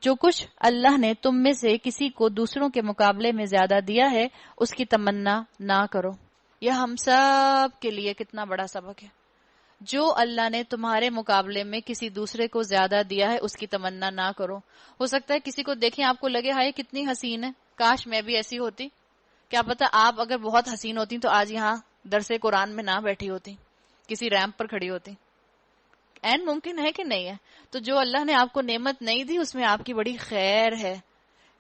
جو کچھ اللہ نے تم میں سے کسی کو دوسروں کے مقابلے میں زیادہ دیا ہے اس کی تمنا نہ کرو. یہ ہم سب کے لیے کتنا بڑا سبق ہے. جو اللہ نے تمہارے مقابلے میں کسی دوسرے کو زیادہ دیا ہے اس کی تمنا نہ کرو. ہو سکتا ہے کسی کو دیکھیں آپ کو لگے ہائے کتنی حسین ہے، کاش میں بھی ایسی ہوتی. کیا پتا آپ اگر بہت حسین ہوتی تو آج یہاں درس قرآن میں نہ بیٹھی ہوتی، کسی ریمپ پر کھڑی ہوتی. این ممکن ہے کہ نہیں ہے؟ تو جو اللہ نے آپ کو نعمت نہیں دی اس میں آپ کی بڑی خیر ہے.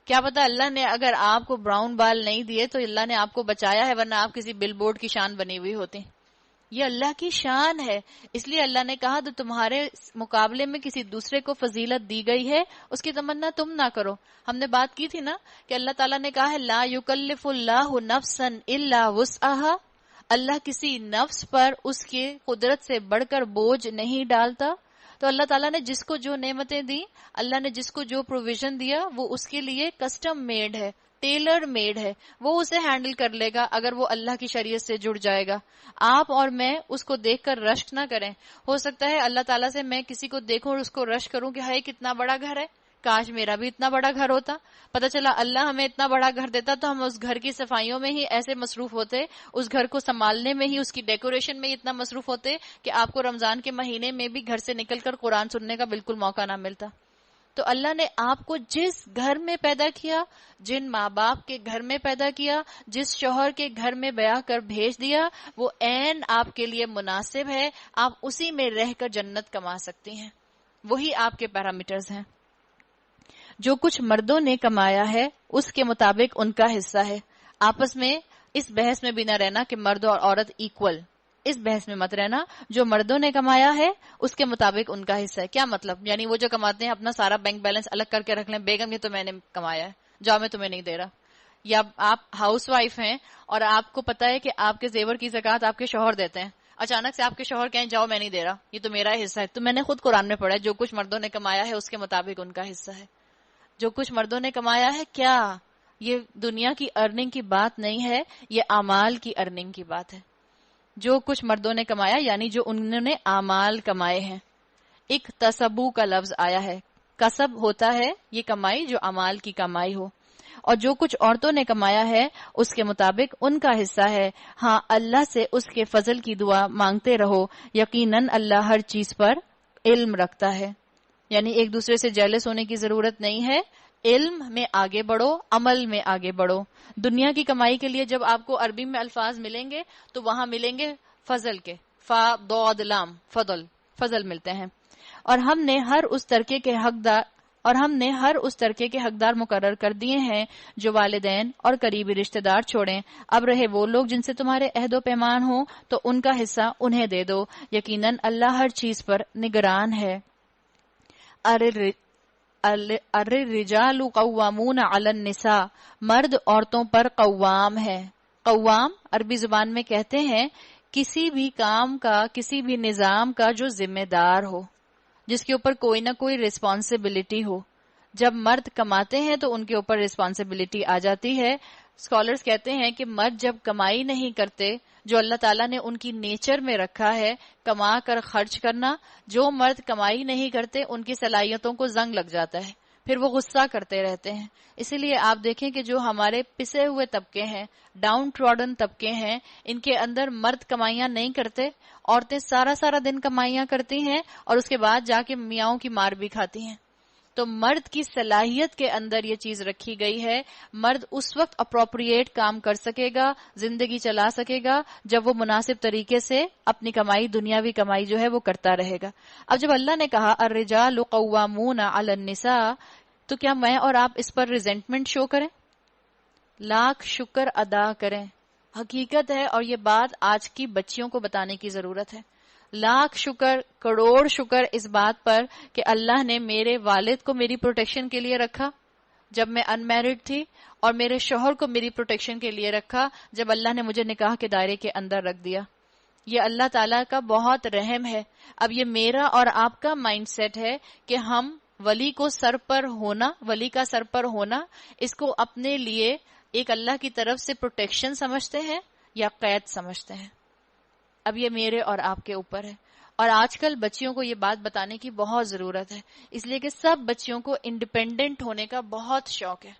کیا پتا اللہ نے اگر آپ کو براؤن بال نہیں دیے تو اللہ نے آپ کو بچایا ہے، ورنہ آپ کسی بل بورڈ کی شان بنی ہوئی ہوتی. یہ اللہ کی شان ہے. اس لیے اللہ نے کہا تو تمہارے مقابلے میں کسی دوسرے کو فضیلت دی گئی ہے اس کی تمنا تم نہ کرو. ہم نے بات کی تھی نا کہ اللہ تعالیٰ نے کہا ہے لا یکلف اللہ نفسا الا وسعها. اللہ کسی نفس پر اس کے قدرت سے بڑھ کر بوجھ نہیں ڈالتا. تو اللہ تعالیٰ نے جس کو جو نعمتیں دی، اللہ نے جس کو جو پروویژن دیا وہ اس کے لیے کسٹم میڈ ہے، ٹیلر میڈ ہے. وہ اسے ہینڈل کر لے گا اگر وہ اللہ کی شریعت سے جڑ جائے گا. آپ اور میں اس کو دیکھ کر رشک نہ کریں. ہو سکتا ہے اللہ تعالیٰ سے میں کسی کو دیکھوں اور اس کو رشک کروں کہ ہائے کتنا بڑا گھر ہے، کاش میرا بھی اتنا بڑا گھر ہوتا. پتہ چلا اللہ ہمیں اتنا بڑا گھر دیتا تو ہم اس گھر کی صفائیوں میں ہی ایسے مصروف ہوتے، اس گھر کو سنبھالنے میں ہی، اس کی ڈیکوریشن میں اتنا مصروف ہوتے کہ آپ کو رمضان کے مہینے میں بھی گھر سے نکل کر قرآن سننے کا بالکل موقع نہ ملتا. تو اللہ نے آپ کو جس گھر میں پیدا کیا، جن ماں باپ کے گھر میں پیدا کیا، جس شوہر کے گھر میں بیاہ کر بھیج دیا، وہ عین آپ کے لیے مناسب ہے. آپ اسی میں رہ کر جنت کما سکتی ہیں. وہی آپ کے پیرامیٹرز ہیں. جو کچھ مردوں نے کمایا ہے اس کے مطابق ان کا حصہ ہے. آپس میں اس بحث میں بھی نہ رہنا کہ مرد اور عورت ایکول، اس بحث میں مت رہنا. جو مردوں نے کمایا ہے اس کے مطابق ان کا حصہ ہے. کیا مطلب؟ یعنی وہ جو کماتے ہیں اپنا سارا بینک بیلنس الگ کر کے رکھ لیں، بیگم یہ تو میں نے کمایا ہے، جاؤ میں تمہیں نہیں دے رہا. یا آپ ہاؤس وائف ہیں اور آپ کو پتا ہے کہ آپ کے زیور کی زکوٰۃ آپ کے شوہر دیتے ہیں، اچانک سے آپ کے شوہر کہیں جاؤ میں نہیں دے رہا، یہ تو میرا حصہ ہے. تو میں نے خود قرآن میں پڑھا ہے جو کچھ مردوں نے کمایا ہے اس کے مطابق ان کا حصہ ہے. جو کچھ مردوں نے کمایا ہے، کیا یہ دنیا کی ارننگ کی بات نہیں ہے، یہ اعمال کی ارننگ کی بات ہے. جو کچھ مردوں نے کمایا یعنی جو انہوں نے اعمال کمائے ہیں. ایک تسبو کا لفظ آیا ہے. کسب ہوتا ہے یہ کمائی جو اعمال کی کمائی ہو. اور جو کچھ عورتوں نے کمایا ہے اس کے مطابق ان کا حصہ ہے. ہاں اللہ سے اس کے فضل کی دعا مانگتے رہو، یقیناً اللہ ہر چیز پر علم رکھتا ہے. یعنی ایک دوسرے سے جیلس ہونے کی ضرورت نہیں ہے. علم میں آگے بڑھو، عمل میں آگے بڑھو. دنیا کی کمائی کے لیے جب آپ کو عربی میں الفاظ ملیں گے تو وہاں ملیں گے فضل کے، فا ضاد لام، فضل ملتے ہیں. اور ہم نے ہر اس ترکے کے حقدار مقرر کر دیے ہیں جو والدین اور قریبی رشتہ دار چھوڑیں. اب رہے وہ لوگ جن سے تمہارے عہد و پیمان ہوں تو ان کا حصہ انہیں دے دو، یقیناً اللہ ہر چیز پر نگران ہے. الرجال قوامون علی النساء، مرد عورتوں پر قوام ہے. قوام عربی زبان میں کہتے ہیں کسی بھی کام کا، کسی بھی نظام کا جو ذمہ دار ہو، جس کے اوپر کوئی نہ کوئی ریسپانسبلٹی ہو. جب مرد کماتے ہیں تو ان کے اوپر ریسپانسبلٹی آ جاتی ہے. اسکالرز کہتے ہیں کہ مرد جب کمائی نہیں کرتے، جو اللہ تعالیٰ نے ان کی نیچر میں رکھا ہے کما کر خرچ کرنا، جو مرد کمائی نہیں کرتے ان کی صلاحیتوں کو زنگ لگ جاتا ہے، پھر وہ غصہ کرتے رہتے ہیں. اسی لیے آپ دیکھیں کہ جو ہمارے پسے ہوئے طبقے ہیں، ڈاؤن ٹراڈن طبقے ہیں، ان کے اندر مرد کمائیاں نہیں کرتے، عورتیں سارا دن کمائیاں کرتی ہیں اور اس کے بعد جا کے میاؤں کی مار بھی کھاتی ہیں. تو مرد کی صلاحیت کے اندر یہ چیز رکھی گئی ہے. مرد اس وقت اپروپریٹ کام کر سکے گا، زندگی چلا سکے گا جب وہ مناسب طریقے سے اپنی کمائی، دنیاوی کمائی جو ہے وہ کرتا رہے گا. اب جب اللہ نے کہا الرجال قوامون علی النساء، تو کیا میں اور آپ اس پر ریزنٹمنٹ شو کریں؟ لاکھ شکر ادا کریں. حقیقت ہے اور یہ بات آج کی بچیوں کو بتانے کی ضرورت ہے. لاکھ شکر، کروڑ شکر اس بات پر کہ اللہ نے میرے والد کو میری پروٹیکشن کے لیے رکھا جب میں ان میرڈ تھی، اور میرے شوہر کو میری پروٹیکشن کے لیے رکھا جب اللہ نے مجھے نکاح کے دائرے کے اندر رکھ دیا. یہ اللہ تعالیٰ کا بہت رحم ہے. اب یہ میرا اور آپ کا مائنڈ سیٹ ہے کہ ہم ولی کا سر پر ہونا اس کو اپنے لیے ایک اللہ کی طرف سے پروٹیکشن سمجھتے ہیں یا قید سمجھتے ہیں. اب یہ میرے اور آپ کے اوپر ہے. اور آج کل بچیوں کو یہ بات بتانے کی بہت ضرورت ہے، اس لیے کہ سب بچیوں کو انڈیپینڈنٹ ہونے کا بہت شوق ہے.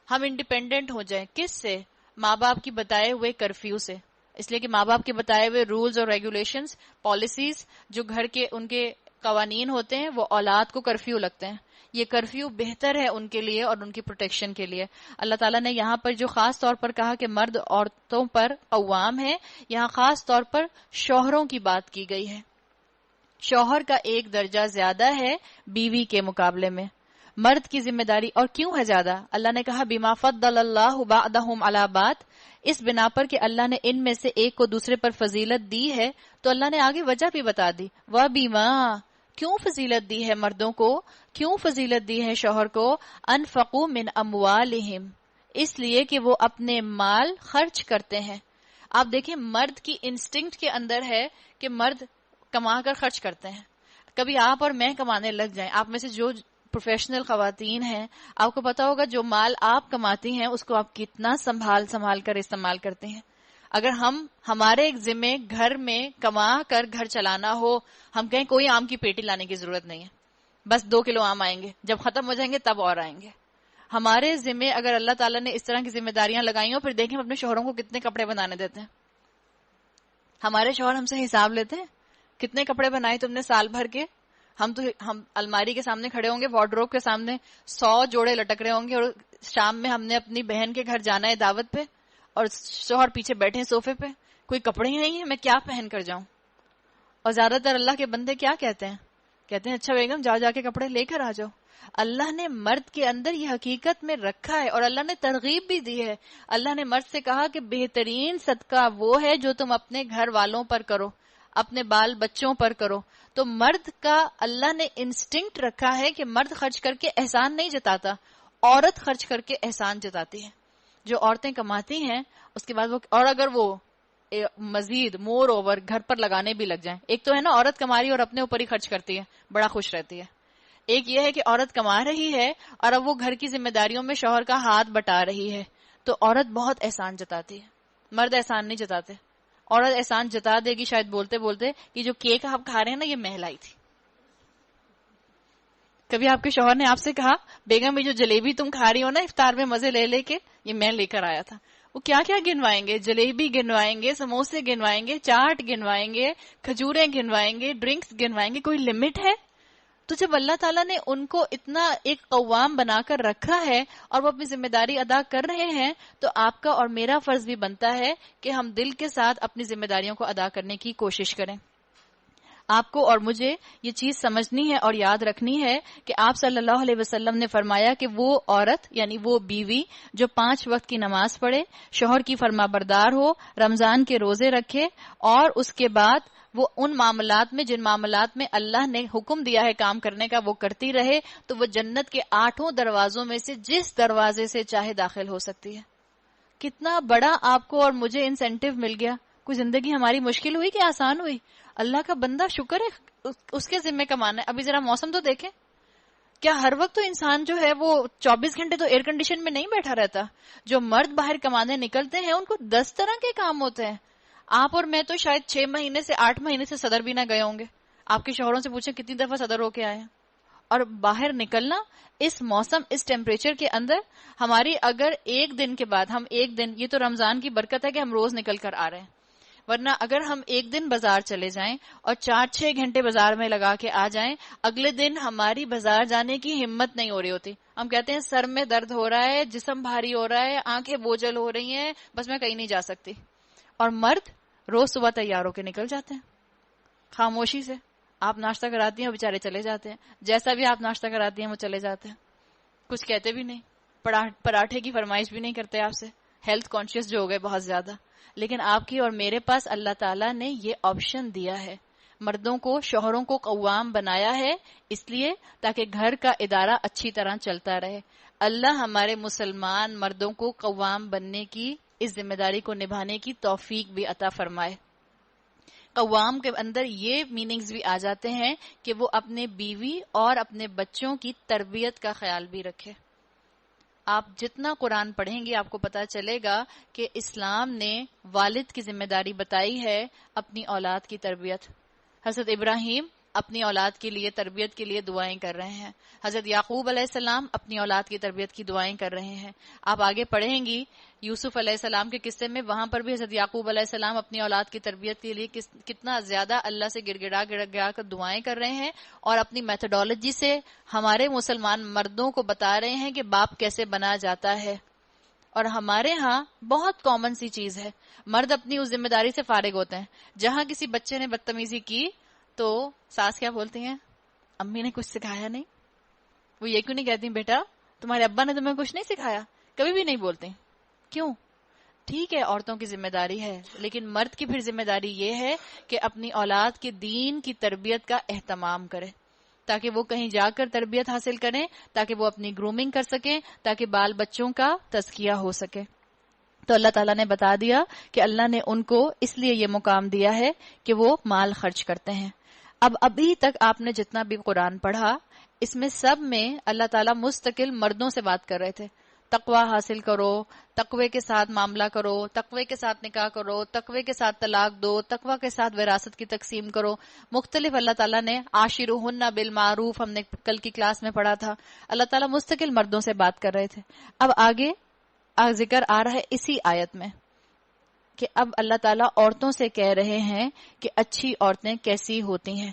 ہم انڈیپینڈنٹ ہو جائیں کس سے؟ ماں باپ کی بتائے ہوئے کرفیو سے. اس لیے کہ ماں باپ کے بتائے ہوئے رولز اور ریگولیشنز، پالیسیز، جو گھر کے ان کے قوانین ہوتے ہیں، وہ اولاد کو کرفیو لگتے ہیں. یہ کرفیو بہتر ہے ان کے لیے اور ان کی پروٹیکشن کے لیے. اللہ تعالیٰ نے یہاں پر جو خاص طور پر کہا کہ مرد عورتوں پر قوام ہے، یہاں خاص طور پر شوہروں کی بات کی گئی ہے. شوہر کا ایک درجہ زیادہ ہے بیوی کے مقابلے میں. مرد کی ذمہ داری اور کیوں ہے زیادہ؟ اللہ نے کہا بما فضل اللہ بعضهم علی بعض، اس بنا پر کہ اللہ نے ان میں سے ایک کو دوسرے پر فضیلت دی ہے. تو اللہ نے آگے وجہ بھی بتا دی. وبما، کیوں فضیلت دی ہے مردوں کو، کیوں فضیلت دی ہے شوہر کو؟ انفقوا من اموالہم، اس لیے کہ وہ اپنے مال خرچ کرتے ہیں. آپ دیکھیں مرد کی انسٹنکٹ کے اندر ہے کہ مرد کما کر خرچ کرتے ہیں. کبھی آپ اور میں کمانے لگ جائیں، آپ میں سے جو پروفیشنل خواتین ہیں آپ کو پتا ہوگا جو مال آپ کماتی ہیں اس کو آپ کتنا سنبھال کر استعمال کرتے ہیں. اگر ہمارے ایک ذمے گھر میں کما کر گھر چلانا ہو، ہم کہیں کوئی آم کی پیٹی لانے کی ضرورت نہیں ہے، بس 2 کلو آم آئیں گے، جب ختم ہو جائیں گے تب اور آئیں گے. ہمارے ذمے اگر اللہ تعالیٰ نے اس طرح کی ذمہ داریاں لگائی ہوں، پھر دیکھیں ہم اپنے شوہروں کو کتنے کپڑے بنانے دیتے ہیں. ہمارے شوہر ہم سے حساب لیتے ہیں کتنے کپڑے بنائے تم نے سال بھر کے. ہم الماری کے سامنے کھڑے ہوں گے، وارڈروب کے سامنے 100 جوڑے لٹک رہے ہوں گے، اور شام میں ہم نے اپنی بہن کے گھر جانا ہے دعوت پہ، اور شوہر پیچھے بیٹھے ہیں صوفے پہ، کوئی کپڑے ہی نہیں ہیں، میں کیا پہن کر جاؤں. اور زیادہ تر اللہ کے بندے کیا کہتے ہیں اچھا بیگم جاؤ جا کے کپڑے لے کر آ جاؤ. اللہ نے مرد کے اندر یہ حقیقت میں رکھا ہے اور اللہ نے ترغیب بھی دی ہے. اللہ نے مرد سے کہا کہ بہترین صدقہ وہ ہے جو تم اپنے گھر والوں پر کرو، اپنے بال بچوں پر کرو. تو مرد کا اللہ نے انسٹنکٹ رکھا ہے کہ مرد خرچ کر کے احسان نہیں جتاتا، عورت خرچ کر کے احسان جتاتی ہے. جو عورتیں کماتی ہیں اس کے بعد وہ، اور اگر وہ مزید مور اوور گھر پر لگانے بھی لگ جائیں. ایک تو ہے نا عورت کما رہی اور اپنے اوپر ہی خرچ کرتی ہے، بڑا خوش رہتی ہے. ایک یہ ہے کہ عورت کما رہی ہے اور اب وہ گھر کی ذمہ داریوں میں شوہر کا ہاتھ بٹا رہی ہے، تو عورت بہت احسان جتاتی ہے. مرد احسان نہیں جتاتے. عورت احسان جتا دے گی شاید بولتے بولتے کہ جو کیک آپ کھا رہے ہیں نا یہ میں لائی تھی. کبھی آپ کے شوہر نے آپ سے کہا بیگم یہ جو جلیبی تم کھا رہی ہو نا افطار میں مزے لے لے کے، یہ میں لے کر آیا تھا. وہ کیا کیا گنوائیں گے، جلیبی گنوائیں گے، سموسے گنوائیں گے، چاٹ گنوائیں گے، کھجوریں گنوائیں گے، ڈرنکس گنوائیں گے. کوئی لمٹ ہے؟ تو جب اللہ تعالیٰ نے ان کو اتنا ایک قوام بنا کر رکھا ہے اور وہ اپنی ذمہ داری ادا کر رہے ہیں، تو آپ کا اور میرا فرض بھی بنتا ہے کہ ہم دل کے ساتھ اپنی ذمہ داریوں کو ادا کرنے کی کوشش کریں. آپ کو اور مجھے یہ چیز سمجھنی ہے اور یاد رکھنی ہے کہ آپ صلی اللہ علیہ وسلم نے فرمایا کہ وہ عورت یعنی وہ بیوی جو 5 وقت کی نماز پڑھے، شوہر کی فرما بردار ہو، رمضان کے روزے رکھے، اور اس کے بعد وہ ان معاملات میں جن معاملات میں اللہ نے حکم دیا ہے کام کرنے کا وہ کرتی رہے، تو وہ جنت کے 8 دروازوں میں سے جس دروازے سے چاہے داخل ہو سکتی ہے. کتنا بڑا آپ کو اور مجھے انسینٹیو مل گیا. کوئی زندگی ہماری مشکل ہوئی کہ آسان ہوئی؟ اللہ کا بندہ شکر ہے اس کے ذمہ کمانا ہے. ابھی ذرا موسم تو دیکھیں، کیا ہر وقت تو انسان جو ہے وہ 24 گھنٹے تو ایئر کنڈیشن میں نہیں بیٹھا رہتا. جو مرد باہر کمانے نکلتے ہیں ان کو 10 طرح کے کام ہوتے ہیں. آپ اور میں تو شاید 6 مہینے سے 8 مہینے سے صدر بھی نہ گئے ہوں گے. آپ کے شوہروں سے پوچھیں کتنی دفعہ صدر ہو کے آئے ہیں. اور باہر نکلنا اس موسم اس ٹیمپریچر کے اندر، ہماری اگر ایک دن کے بعد ہم ایک دن، یہ تو رمضان کی برکت ہے کہ ہم روز نکل کر آ رہے ہیں، ورنہ اگر ہم ایک دن بازار چلے جائیں اور 4-6 گھنٹے بازار میں لگا کے آ جائیں، اگلے دن ہماری بازار جانے کی ہمت نہیں ہو رہی ہوتی. ہم کہتے ہیں سر میں درد ہو رہا ہے، جسم بھاری ہو رہا ہے، آنکھیں بوجھل ہو رہی ہیں، بس میں کہیں نہیں جا سکتی. اور مرد روز صبح تیار ہو کے نکل جاتے ہیں خاموشی سے. آپ ناشتہ کراتی ہیں وہ بیچارے چلے جاتے ہیں، جیسا بھی آپ ناشتہ کراتی ہیں وہ چلے جاتے ہیں، کچھ کہتے بھی نہیں، پراٹھے کی فرمائش بھی نہیں کرتے آپ سے. ہیلتھ کانشیس جو ہو گئے بہت زیادہ. لیکن آپ کی اور میرے پاس اللہ تعالیٰ نے یہ آپشن دیا ہے. مردوں کو، شوہروں کو قوام بنایا ہے اس لیے تاکہ گھر کا ادارہ اچھی طرح چلتا رہے. اللہ ہمارے مسلمان مردوں کو قوام بننے کی، اس ذمہ داری کو نبھانے کی توفیق بھی عطا فرمائے. قوام کے اندر یہ میننگز بھی آ جاتے ہیں کہ وہ اپنے بیوی اور اپنے بچوں کی تربیت کا خیال بھی رکھے. آپ جتنا قرآن پڑھیں گے آپ کو پتا چلے گا کہ اسلام نے والد کی ذمہ داری بتائی ہے اپنی اولاد کی تربیت. حضرت ابراہیم اپنی اولاد کے لیے تربیت کے لیے دعائیں کر رہے ہیں. حضرت یعقوب علیہ السلام اپنی اولاد کی تربیت کی دعائیں کر رہے ہیں. آپ آگے پڑھیں گی یوسف علیہ السلام کے قصے میں، وہاں پر بھی حضرت یعقوب علیہ السلام اپنی اولاد کی تربیت کے لیے کتنا زیادہ اللہ سے گڑ گڑا کر دعائیں کر رہے ہیں، اور اپنی میتھڈالوجی سے ہمارے مسلمان مردوں کو بتا رہے ہیں کہ باپ کیسے بنا جاتا ہے. اور ہمارے ہاں بہت کامن سی چیز ہے، مرد اپنی اس ذمہ داری سے فارغ ہوتے ہیں. جہاں کسی بچے نے بدتمیزی کی تو ساس کیا بولتی ہیں؟ امی نے کچھ سکھایا نہیں. وہ یہ کیوں نہیں کہتی بیٹا تمہارے ابا نے تمہیں کچھ نہیں سکھایا؟ کبھی بھی نہیں بولتے. کیوں؟ ٹھیک ہے عورتوں کی ذمہ داری ہے، لیکن مرد کی پھر ذمہ داری یہ ہے کہ اپنی اولاد کے دین کی تربیت کا اہتمام کرے، تاکہ وہ کہیں جا کر تربیت حاصل کریں، تاکہ وہ اپنی گرومنگ کر سکیں، تاکہ بال بچوں کا تزکیہ ہو سکے. تو اللہ تعالیٰ نے بتا دیا کہ اللہ نے ان کو اس لیے یہ مقام دیا ہے کہ وہ مال خرچ کرتے ہیں. اب ابھی تک آپ نے جتنا بھی قرآن پڑھا، اس میں سب میں اللہ تعالیٰ مستقل مردوں سے بات کر رہے تھے. تقوی حاصل کرو، تقوی کے ساتھ معاملہ کرو، تقوی کے ساتھ نکاح کرو، تقوی کے ساتھ طلاق دو، تقوی کے ساتھ وراثت کی تقسیم کرو. مختلف اللہ تعالیٰ نے عاشروہن بالمعروف، ہم نے کل کی کلاس میں پڑھا تھا. اللہ تعالیٰ مستقل مردوں سے بات کر رہے تھے. اب آگے ذکر آ رہا ہے اسی آیت میں کہ اب اللہ تعالیٰ عورتوں سے کہہ رہے ہیں کہ اچھی عورتیں کیسی ہوتی ہیں،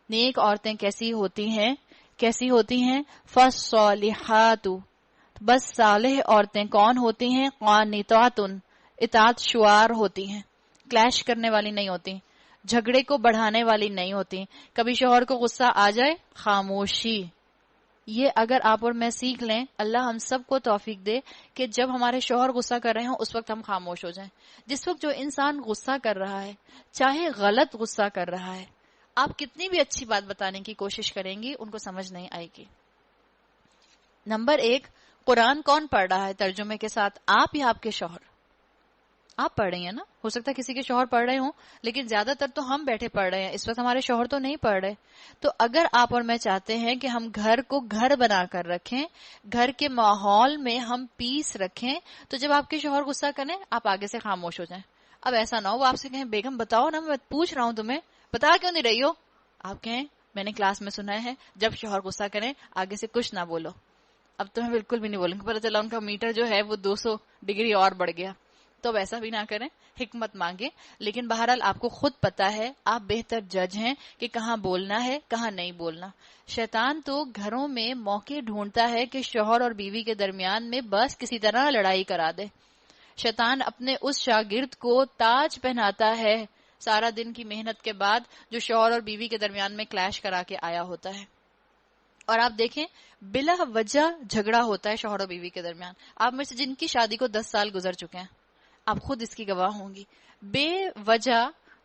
نیک عورتیں کیسی ہوتی ہیں. کیسی ہوتی ہیں؟ فالصالحات، بس صالح عورتیں کون ہوتی ہیں؟ قانتات، اطاعت شعار ہوتی ہیں، کلیش کرنے والی نہیں ہوتی، جھگڑے کو بڑھانے والی نہیں ہوتی. کبھی شوہر کو غصہ آ جائے، خاموشی. یہ اگر آپ اور میں سیکھ لیں، اللہ ہم سب کو توفیق دے کہ جب ہمارے شوہر غصہ کر رہے ہوں اس وقت ہم خاموش ہو جائیں. جس وقت جو انسان غصہ کر رہا ہے، چاہے غلط غصہ کر رہا ہے، آپ کتنی بھی اچھی بات بتانے کی کوشش کریں گی ان کو سمجھ نہیں آئے گی. نمبر 1، قرآن کون پڑھ رہا ہے ترجمے کے ساتھ؟ آپ یا آپ کے شوہر؟ آپ پڑھ رہی ہیں نا، ہو سکتا ہے کسی کے شوہر پڑھ رہے ہوں، لیکن زیادہ تر تو ہم بیٹھے پڑھ رہے ہیں اس وقت، ہمارے شوہر تو نہیں پڑھ رہے. تو اگر آپ اور میں چاہتے ہیں کہ ہم گھر کو گھر بنا کر رکھیں، گھر کے ماحول میں ہم پیس رکھیں، تو جب آپ کے شوہر غصہ کریں آپ آگے سے خاموش ہو جائیں. اب ایسا نہ ہو وہ آپ سے کہیں بیگم بتاؤ نا، میں پوچھ رہا ہوں تمہیں، بتا کیوں نہیں رہی ہو؟ آپ کہیں میں نے کلاس میں سنا ہے جب شوہر غصہ کریں آگے سے کچھ نہ بولو. اب تو میں بالکل بھی نہیں بولوں گی، پتہ چلا ان کا میٹر جو ہے وہ 200 ڈگری اور بڑھ گیا. تو ایسا بھی نہ کریں، حکمت مانگیں. لیکن بہرحال آپ کو خود پتا ہے، آپ بہتر جج ہیں کہ کہاں بولنا ہے کہاں نہیں بولنا. شیطان تو گھروں میں موقع ڈھونڈتا ہے کہ شوہر اور بیوی کے درمیان میں بس کسی طرح لڑائی کرا دے. شیطان اپنے اس شاگرد کو تاج پہناتا ہے سارا دن کی محنت کے بعد، جو شوہر اور بیوی کے درمیان میں کلیش کرا کے آیا ہوتا ہے. اور آپ دیکھیں بلا وجہ جھگڑا ہوتا ہے شوہر اور بیوی کے درمیان. آپ میں سے جن کی شادی کو 10 سال گزر چکے ہیں آپ خود اس کی گواہ ہوں گی. بے وجہ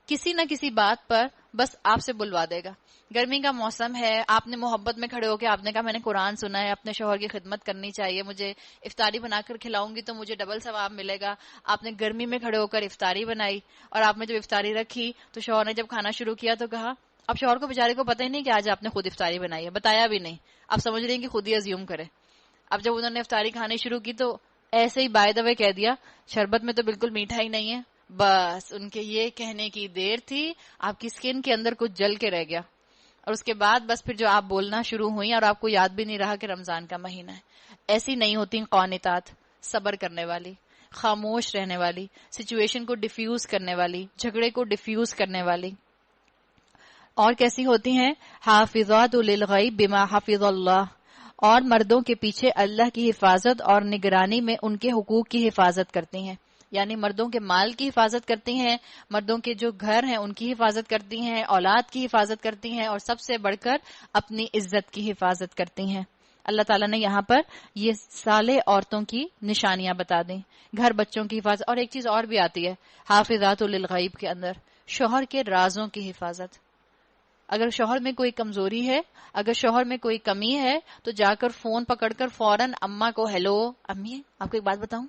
کسی نہ کسی بات پر بس آپ سے بلوا دے گا. گرمی کا موسم ہے، آپ نے محبت میں کھڑے ہو کے آپ نے کہا میں نے قرآن سنا ہے، اپنے شوہر کی خدمت کرنی چاہیے، مجھے افطاری بنا کر کھلاؤں گی تو مجھے ڈبل ثواب ملے گا. آپ نے گرمی میں کھڑے ہو کر افطاری بنائی، اور آپ نے جب افطاری رکھی تو شوہر نے جب کھانا شروع کیا تو کہا، اب شوہر کو بیچارے کو پتہ ہی نہیں کہ آج آپ نے خود افطاری بنائی ہے، بتایا بھی نہیں. آپ سمجھ رہے ہیں کہ خود ہی ازیوم کرے. اب جب انہوں نے افطاری کھانی شروع کی تو ایسے ہی بائی دا وے کہہ دیا شربت میں تو بالکل میٹھا ہی نہیں ہے. بس ان کے یہ کہنے کی دیر تھی، آپ کی سکن کے اندر کچھ جل کے رہ گیا. اور اس کے بعد بس پھر جو آپ بولنا شروع ہوئی اور آپ کو یاد بھی نہیں رہا کہ رمضان کا مہینہ ہے. ایسی نہیں ہوتی قانتات، صبر کرنے والی، خاموش رہنے والی، سچویشن کو ڈیفیوز کرنے والی، جھگڑے کو ڈیفیوز کرنے والی. اور کیسی ہوتی ہیں؟ حافظات للغیب بما حفظ اللہ، اور مردوں کے پیچھے اللہ کی حفاظت اور نگرانی میں ان کے حقوق کی حفاظت کرتی ہیں. یعنی مردوں کے مال کی حفاظت کرتی ہیں، مردوں کے جو گھر ہیں ان کی حفاظت کرتی ہیں، اولاد کی حفاظت کرتی ہیں، اور سب سے بڑھ کر اپنی عزت کی حفاظت کرتی ہیں. اللہ تعالیٰ نے یہاں پر یہ صالح عورتوں کی نشانیاں بتا دیں. گھر بچوں کی حفاظت، اور ایک چیز اور بھی آتی ہے حافظات للغیب کے اندر، شوہر کے رازوں کی حفاظت. اگر شوہر میں کوئی کمزوری ہے، اگر شوہر میں کوئی کمی ہے تو جا کر فون پکڑ کر فوراً اماں کو، ہیلو امی آپ کو ایک بات بتاؤں،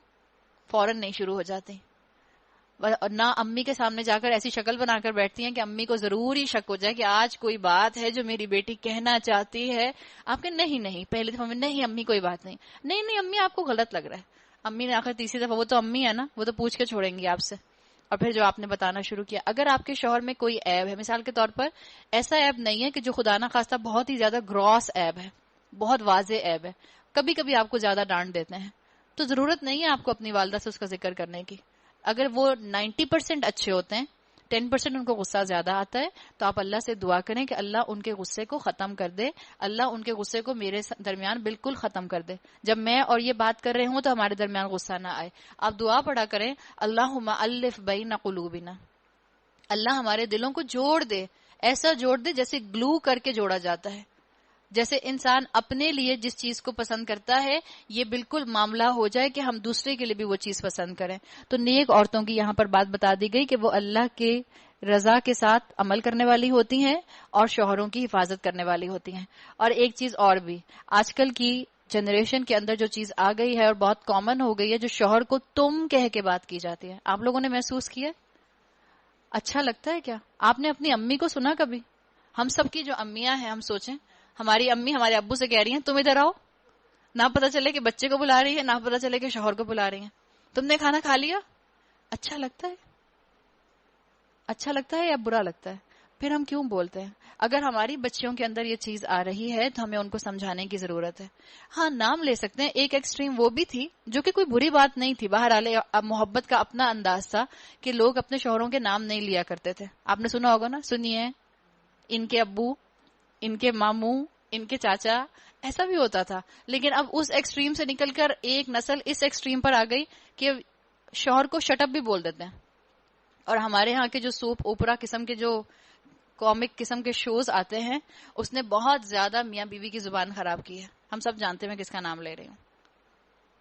فوراً نہیں شروع ہو جاتے. اور نہ امی کے سامنے جا کر ایسی شکل بنا کر بیٹھتی ہیں کہ امی کو ضروری شک ہو جائے کہ آج کوئی بات ہے جو میری بیٹی کہنا چاہتی ہے. آپ کے نہیں پہلی دفعہ میں نہیں امی کوئی بات نہیں، نہیں امی آپ کو غلط لگ رہا ہے. امی نے آخر تیسری دفعہ، وہ تو امی ہے نا، وہ تو پوچھ کے چھوڑیں گی آپ سے. اور پھر جو آپ نے بتانا شروع کیا. اگر آپ کے شوہر میں کوئی عیب ہے، مثال کے طور پر ایسا عیب نہیں ہے کہ جو خدا نہ خواستہ بہت ہی زیادہ گراس عیب ہے، بہت واضح عیب ہے، کبھی کبھی آپ کو زیادہ ڈانٹ دیتے ہیں، تو ضرورت نہیں ہے آپ کو اپنی والدہ سے اس کا ذکر کرنے کی. اگر وہ 90% اچھے ہوتے ہیں، 10% ان کو غصہ زیادہ آتا ہے، تو آپ اللہ سے دعا کریں کہ اللہ ان کے غصے کو ختم کر دے، اللہ ان کے غصے کو میرے درمیان بالکل ختم کر دے. جب میں اور یہ بات کر رہے ہوں تو ہمارے درمیان غصہ نہ آئے. آپ دعا پڑھا کریں، اللہم الف بین قلوبنا، اللہ ہمارے دلوں کو جوڑ دے، ایسا جوڑ دے جیسے گلو کر کے جوڑا جاتا ہے. جیسے انسان اپنے لیے جس چیز کو پسند کرتا ہے یہ بالکل معاملہ ہو جائے کہ ہم دوسرے کے لیے بھی وہ چیز پسند کریں. تو نیک عورتوں کی یہاں پر بات بتا دی گئی کہ وہ اللہ کے رضا کے ساتھ عمل کرنے والی ہوتی ہیں اور شوہروں کی حفاظت کرنے والی ہوتی ہیں. اور ایک چیز اور بھی، آج کل کی جنریشن کے اندر جو چیز آ گئی ہے اور بہت کامن ہو گئی ہے، جو شوہر کو تم کہہ کے بات کی جاتی ہے. آپ لوگوں نے محسوس کیا؟ اچھا لگتا ہے کیا؟ آپ نے اپنی امی کو سنا کبھی؟ ہم سب کی جو امیاں ہیں، ہم سوچیں ہماری امی ہمارے ابو سے کہہ رہی ہیں تم ادھر آؤ، نہ پتہ چلے کہ بچے کو بلا رہی ہے، نہ پتہ چلے کہ شوہر کو بلا رہی ہیں. تم نے کھانا کھا لیا؟ اچھا لگتا ہے؟ اچھا لگتا ہے یا برا لگتا ہے؟ پھر ہم کیوں بولتے ہیں؟ اگر ہماری بچیوں کے اندر یہ چیز آ رہی ہے تو ہمیں ان کو سمجھانے کی ضرورت ہے. ہاں نام لے سکتے ہیں. ایک ایکسٹریم وہ بھی تھی جو کہ کوئی بری بات نہیں تھی، بہرحال محبت کا اپنا انداز تھا کہ لوگ اپنے شوہروں کے نام نہیں لیا کرتے تھے. آپ نے سنا ہوگا نا، سنیے ان کے ابو، ان کے ماموں، ان کے چاچا، ایسا بھی ہوتا تھا. لیکن اب اس ایکسٹریم سے نکل کر ایک نسل اس ایکسٹریم پر آ گئی کہ شوہر کو شٹ اپ بھی بول دیتے ہیں. اور ہمارے ہاں کے جو سوپ اوپرا قسم کے، جو کامک قسم کے شوز آتے ہیں، اس نے بہت زیادہ میاں بیوی کی زبان خراب کی ہے. ہم سب جانتے ہیں کس کا نام لے رہی ہوں.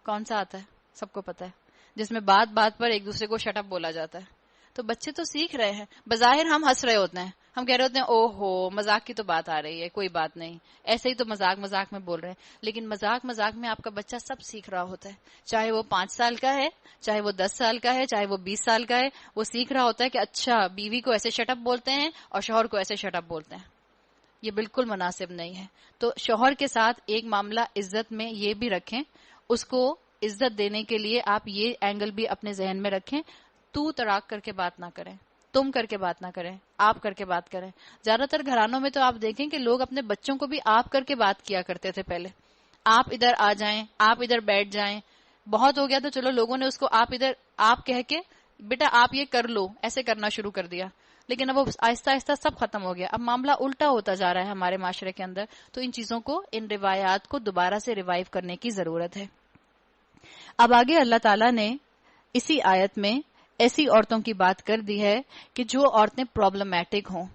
کون سا آتا ہے؟ سب کو پتا ہے، جس میں بات بات پر ایک دوسرے کو شٹ اپ بولا جاتا ہے. تو بچے تو سیکھ رہے ہیں. بظاہر ہم ہنس رہے ہوتے ہیں، ہم کہہ رہے ہوتے ہیں او ہو مذاق کی تو بات آ رہی ہے، کوئی بات نہیں، ایسے ہی تو مذاق مذاق میں بول رہے ہیں. لیکن مذاق مذاق میں آپ کا بچہ سب سیکھ رہا ہوتا ہے، چاہے وہ 5 سال کا ہے، چاہے وہ 10 سال کا ہے، چاہے وہ 20 سال کا ہے. وہ سیکھ رہا ہوتا ہے کہ اچھا بیوی کو ایسے شٹ اپ بولتے ہیں اور شوہر کو ایسے شٹ اپ بولتے ہیں. یہ بالکل مناسب نہیں ہے. تو شوہر کے ساتھ ایک معاملہ عزت میں یہ بھی رکھیں، اس کو عزت دینے کے لیے آپ یہ اینگل بھی اپنے ذہن میں رکھیں، تو تڑاک کر کے بات نہ کریں، تم کر کے بات نہ کریں، آپ کر کے بات کریں. زیادہ تر گھرانوں میں تو آپ دیکھیں کہ لوگ اپنے بچوں کو بھی آپ کر کے بات کیا کرتے تھے پہلے. آپ ادھر آ جائیں، آپ ادھر بیٹھ جائیں. بہت ہو گیا تو چلو لوگوں نے اس کو آپ ادھر، آپ کہہ کے بیٹا آپ یہ کر لو، ایسے کرنا شروع کر دیا. لیکن اب وہ آہستہ آہستہ سب ختم ہو گیا. اب معاملہ الٹا ہوتا جا رہا ہے ہمارے معاشرے کے اندر. تو ان چیزوں کو، ان روایات کو دوبارہ سے ریوائیو کرنے کی ضرورت ہے. اب آگے اللہ تعالیٰ نے اسی آیت میں ایسی عورتوں کی بات کر دی ہے کہ جو عورتیں پرابلمیٹک ہوں،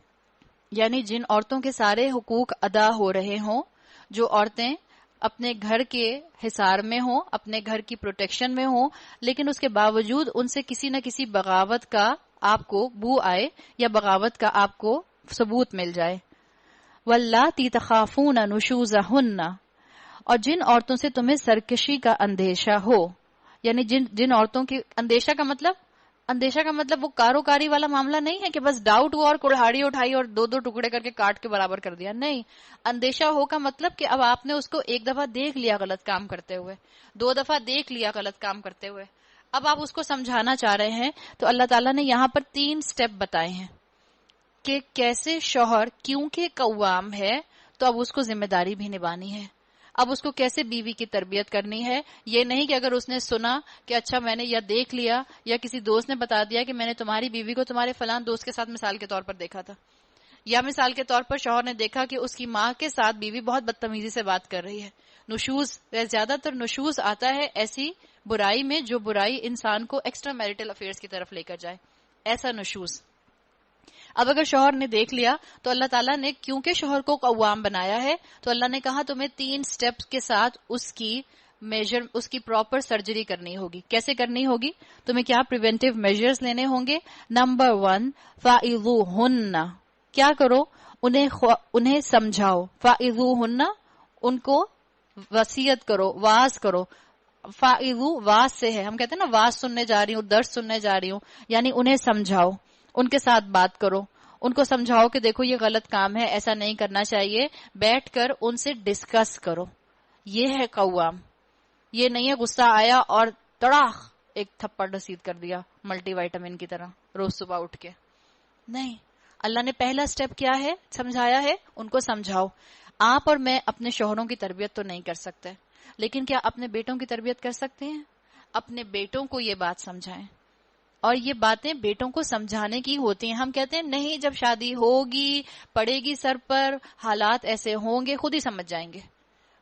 یعنی جن عورتوں کے سارے حقوق ادا ہو رہے ہوں، جو عورتیں اپنے گھر کے حصار میں ہوں، اپنے گھر کی پروٹیکشن میں ہوں، لیکن اس کے باوجود ان سے کسی نہ کسی بغاوت کا آپ کو بو آئے یا بغاوت کا آپ کو ثبوت مل جائے. واللاتی تخافون نشوزہن، اور جن عورتوں سے تمہیں سرکشی کا اندیشہ ہو، یعنی جن عورتوں کی، اندیشہ کا مطلب وہ کاروکاری والا معاملہ نہیں ہے کہ بس ڈاؤٹ ہوا اور کڑہاڑی اٹھائی اور 2 ٹکڑے کر کے کاٹ کے برابر کر دیا. نہیں، اندیشہ ہو کا مطلب کہ اب آپ نے اس کو ایک دفعہ دیکھ لیا غلط کام کرتے ہوئے، 2 دفعہ دیکھ لیا غلط کام کرتے ہوئے، اب آپ اس کو سمجھانا چاہ رہے ہیں. تو اللہ تعالیٰ نے یہاں پر 3 سٹیپ بتائے ہیں کہ کیسے شوہر، کیونکہ قوام ہے تو اب اس کو ذمہ داری بھی نبھانی ہے. اب اس کو کیسے بیوی کی تربیت کرنی ہے. یہ نہیں کہ اگر اس نے سنا کہ اچھا میں نے یا دیکھ لیا یا کسی دوست نے بتا دیا کہ میں نے تمہاری بیوی کو تمہارے فلاں دوست کے ساتھ مثال کے طور پر دیکھا تھا، یا مثال کے طور پر شوہر نے دیکھا کہ اس کی ماں کے ساتھ بیوی بہت بدتمیزی سے بات کر رہی ہے. نشوز، زیادہ تر نشوز آتا ہے ایسی برائی میں جو برائی انسان کو ایکسٹرا میریٹل افیئرز کی طرف لے کر جائے، ایسا نشوز. اب اگر شوہر نے دیکھ لیا تو اللہ تعالیٰ نے کیونکہ شوہر کو قوام بنایا ہے تو اللہ نے کہا تمہیں 3 سٹیپس کے ساتھ اس کی پراپر سرجری کرنی ہوگی. کیسے کرنی ہوگی؟ تمہیں کیا پریونٹیو میجرز لینے ہوں گے. نمبر 1، فَإِذُوهُنَّ، کیا کرو؟ انہیں سمجھاؤ. فَإِذُوهُنَّ، ان کو وصیت کرو، واز کرو. فَإِذُو واز سے ہے، ہم کہتے ہیں نا واز سننے جا رہی ہوں، درس سننے جا رہی ہوں، یعنی انہیں سمجھاؤ، ان کے ساتھ بات کرو، ان کو سمجھاؤ کہ دیکھو یہ غلط کام ہے، ایسا نہیں کرنا چاہیے. بیٹھ کر ان سے ڈسکس کرو. یہ ہے قوام. یہ نہیں ہے غصہ آیا اور تڑاخ ایک تھپڑ رسید کر دیا ملٹی وائٹامن کی طرح، روز صبح اٹھ کے. نہیں, اللہ نے پہلا سٹیپ کیا ہے سمجھایا ہے, ان کو سمجھاؤ. آپ اور میں اپنے شوہروں کی تربیت تو نہیں کر سکتے, لیکن کیا اپنے بیٹوں کی تربیت کر سکتے ہیں؟ اپنے بیٹوں کو یہ بات سمجھائیں, اور یہ باتیں بیٹوں کو سمجھانے کی ہوتی ہیں. ہم کہتے ہیں نہیں, جب شادی ہوگی پڑے گی سر پر, حالات ایسے ہوں گے, خود ہی سمجھ جائیں گے.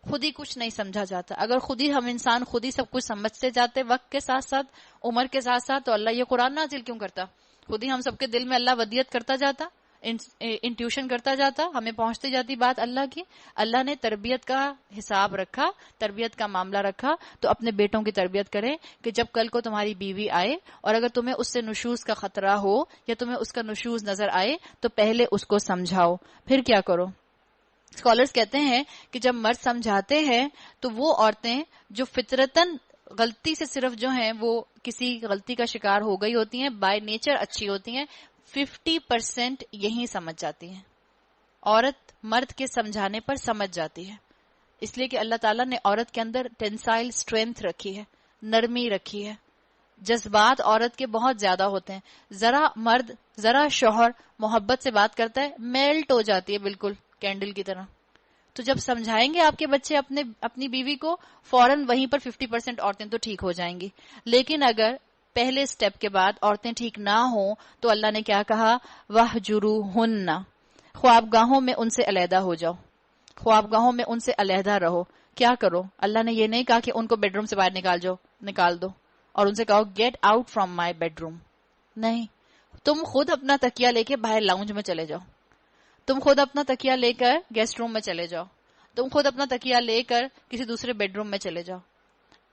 خود ہی کچھ نہیں سمجھا جاتا. اگر خود ہی ہم انسان خود ہی سب کچھ سمجھتے جاتے وقت کے ساتھ ساتھ, عمر کے ساتھ ساتھ, تو اللہ یہ قرآن نازل کیوں کرتا؟ خود ہی ہم سب کے دل میں اللہ ودیت کرتا جاتا, انٹیوشن کرتا جاتا, ہمیں پہنچتی جاتی بات اللہ کی. اللہ نے تربیت کا حساب رکھا, تربیت کا معاملہ رکھا, تو اپنے بیٹوں کی تربیت کریں کہ جب کل کو تمہاری بیوی آئے اور اگر تمہیں اس سے نشوز کا خطرہ ہو یا تمہیں اس کا نشوز نظر آئے تو پہلے اس کو سمجھاؤ, پھر کیا کرو. اسکالرز کہتے ہیں کہ جب مرد سمجھاتے ہیں تو وہ عورتیں جو فطرتاً غلطی سے صرف جو ہیں وہ کسی غلطی کا شکار ہو گئی ہوتی ہیں, بائی نیچر اچھی ہوتی ہیں, 50% یہی سمجھ جاتی ہیں. عورت مرد کے سمجھانے پر سمجھ جاتی ہے, اس لیے کہ اللہ تعالیٰ نے عورت کے اندر ٹینسائل اسٹرینتھ رکھی ہے, نرمی رکھی ہے. جذبات عورت کے بہت زیادہ ہوتے ہیں. ذرا مرد, ذرا شوہر محبت سے بات کرتا ہے, میلٹ ہو جاتی ہے بالکل کینڈل کی طرح. تو جب سمجھائیں گے آپ کے بچے اپنی بیوی کو, فوراً وہیں پر 50% عورتیں تو ٹھیک ہو جائیں گی. لیکن اگر پہلے سٹیپ کے بعد عورتیں ٹھیک نہ ہوں تو اللہ نے کیا کہا, وَاهْجُرُوهُنَّ, خوابگاہوں میں ان سے علیحدہ ہو جاؤ, خوابگاہوں میں ان سے علیحدہ رہو. کیا کرو؟ اللہ نے یہ نہیں کہا کہ ان کو بیڈ روم سے باہر نکال دو اور ان سے کہو get out from my bedroom. نہیں, تم خود اپنا تکیہ لے کے باہر لاؤنج میں چلے جاؤ, تم خود اپنا تکیہ لے کر گیسٹ روم میں چلے جاؤ, تم خود اپنا تکیہ لے کر کسی دوسرے بیڈ روم میں چلے جاؤ.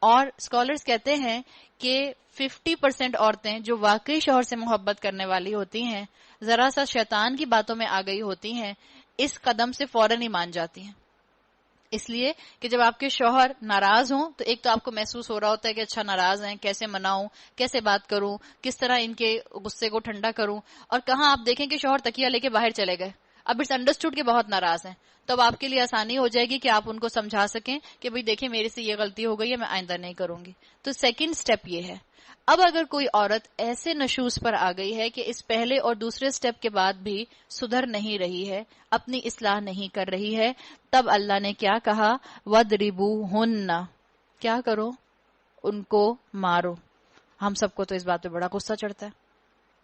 اور اسکالرز کہتے ہیں کہ 50% عورتیں جو واقعی شوہر سے محبت کرنے والی ہوتی ہیں, ذرا سا شیطان کی باتوں میں آ گئی ہوتی ہیں, اس قدم سے فوراً ہی مان جاتی ہیں. اس لیے کہ جب آپ کے شوہر ناراض ہوں تو ایک تو آپ کو محسوس ہو رہا ہوتا ہے کہ اچھا ناراض ہیں, کیسے مناؤں, کیسے بات کروں, کس طرح ان کے غصے کو ٹھنڈا کروں. اور کہاں آپ دیکھیں کہ شوہر تکیہ لے کے باہر چلے گئے, اب اٹس انڈرسٹوڈ کہ بہت ناراض ہیں, تو اب آپ کے لیے آسانی ہو جائے گی کہ آپ ان کو سمجھا سکیں کہ بھئی دیکھیں میرے سے یہ غلطی ہو گئی ہے, میں آئندہ نہیں کروں گی. تو سیکنڈ سٹیپ یہ ہے. اب اگر کوئی عورت ایسے نشوز پر آ گئی ہے کہ اس پہلے اور دوسرے سٹیپ کے بعد بھی سدھر نہیں رہی ہے, اپنی اصلاح نہیں کر رہی ہے, تب اللہ نے کیا کہا, وَاضْرِبُوهُنَّ, کیا کرو؟ ان کو مارو. ہم سب کو تو اس بات پہ بڑا غصہ چڑھتا ہے